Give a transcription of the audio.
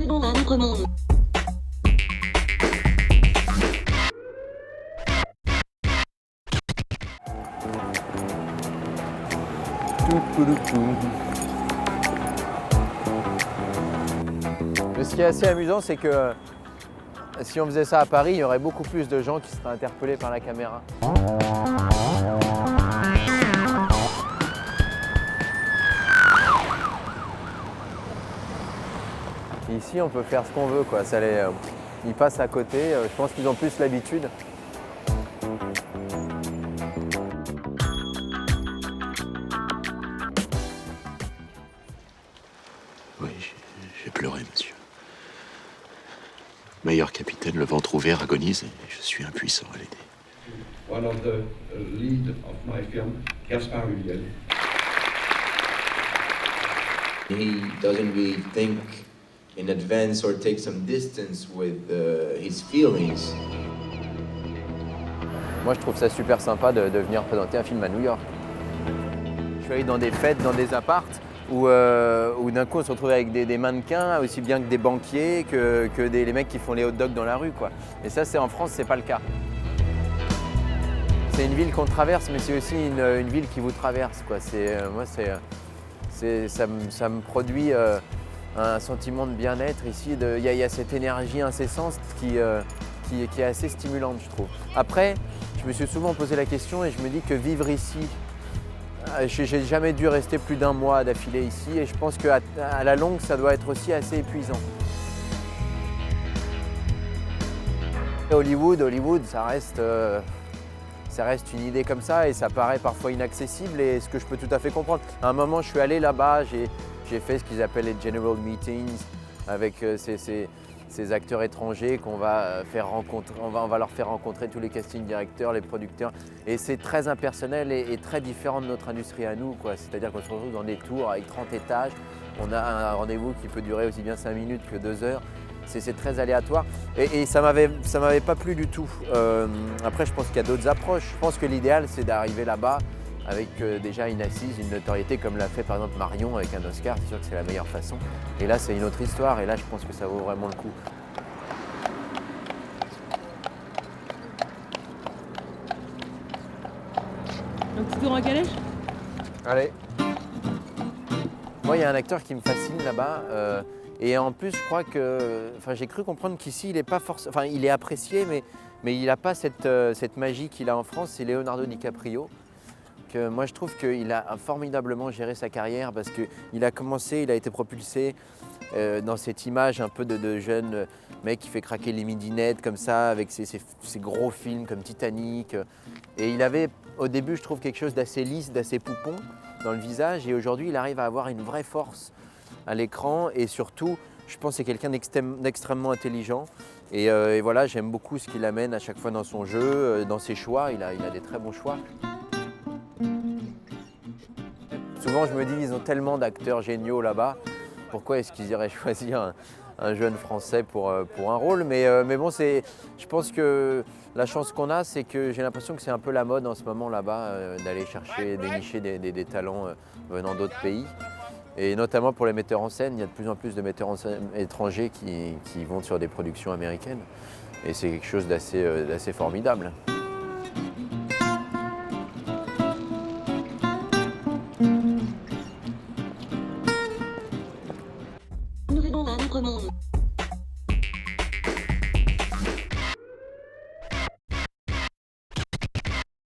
Bienvenue dans un autre monde. Mais ce qui est assez amusant, c'est que si on faisait ça à Paris, il y aurait beaucoup plus de gens qui seraient interpellés par la caméra. Ici, on peut faire ce qu'on veut, quoi. Ils passent à côté. Je pense qu'ils ont plus l'habitude. Oui, j'ai pleuré, monsieur. Meilleur capitaine, le ventre ouvert, agonise et je suis impuissant à l'aider. One of the lead of my film, Gaspard Ulliel. He doesn't really think in advance or take some distance with his feelings. Moi, je trouve ça super sympa de venir présenter un film à New York. Je suis allé dans des fêtes, dans des apparts, où d'un coup on se retrouve avec des mannequins, aussi bien que des banquiers, que les mecs qui font les hot dogs dans la rue, quoi. Et ça, en France, c'est pas le cas. C'est une ville qu'on traverse, mais c'est aussi une ville qui vous traverse, quoi. Ça me produit un sentiment de bien-être ici. Il y a cette énergie incessante qui est assez stimulante, je trouve. Après, je me suis souvent posé la question et je me dis que vivre ici, j'ai jamais dû rester plus d'un mois d'affilée ici et je pense qu'à la longue, ça doit être aussi assez épuisant. Hollywood, ça reste une idée comme ça et ça paraît parfois inaccessible et ce que je peux tout à fait comprendre. À un moment, je suis allé là-bas, j'ai fait ce qu'ils appellent les general meetings avec ces acteurs étrangers qu'on va faire rencontrer, on va leur faire rencontrer tous les casting directeurs, les producteurs. Et c'est très impersonnel et très différent de notre industrie à nous, quoi. C'est-à-dire qu'on se retrouve dans des tours avec 30 étages, on a un rendez-vous qui peut durer aussi bien 5 minutes que 2 heures. C'est très aléatoire et ça m'avait pas plu du tout. Après, je pense qu'il y a d'autres approches. Je pense que l'idéal, c'est d'arriver là-bas avec déjà une assise, une notoriété comme l'a fait par exemple Marion avec un Oscar. C'est sûr que c'est la meilleure façon. Et là, c'est une autre histoire et là, je pense que ça vaut vraiment le coup. Un petit tour en calèche ? Allez. Moi, il y a un acteur qui me fascine là-bas. Et en plus, je crois que, j'ai cru comprendre qu'ici, il est pas forcément, il est apprécié, mais il n'a pas cette magie qu'il a en France. C'est Leonardo DiCaprio. Que moi, je trouve qu'il a formidablement géré sa carrière parce qu'il a commencé, il a été propulsé dans cette image un peu de jeune mec qui fait craquer les midinettes comme ça, avec ses gros films comme Titanic. Et il avait, au début, je trouve quelque chose d'assez lisse, d'assez poupon dans le visage. Et aujourd'hui, il arrive à avoir une vraie force à l'écran et surtout, je pense que c'est quelqu'un d'extrêmement intelligent et voilà, j'aime beaucoup ce qu'il amène à chaque fois dans son jeu, dans ses choix, il a des très bons choix. Souvent je me dis, ils ont tellement d'acteurs géniaux là-bas, pourquoi est-ce qu'ils iraient choisir un jeune Français pour un rôle, mais bon, je pense que la chance qu'on a, c'est que j'ai l'impression que c'est un peu la mode en ce moment là-bas, d'aller chercher, dénicher des talents venant d'autres pays. Et notamment pour les metteurs en scène, il y a de plus en plus de metteurs en scène étrangers qui vont sur des productions américaines. Et c'est quelque chose d'assez formidable.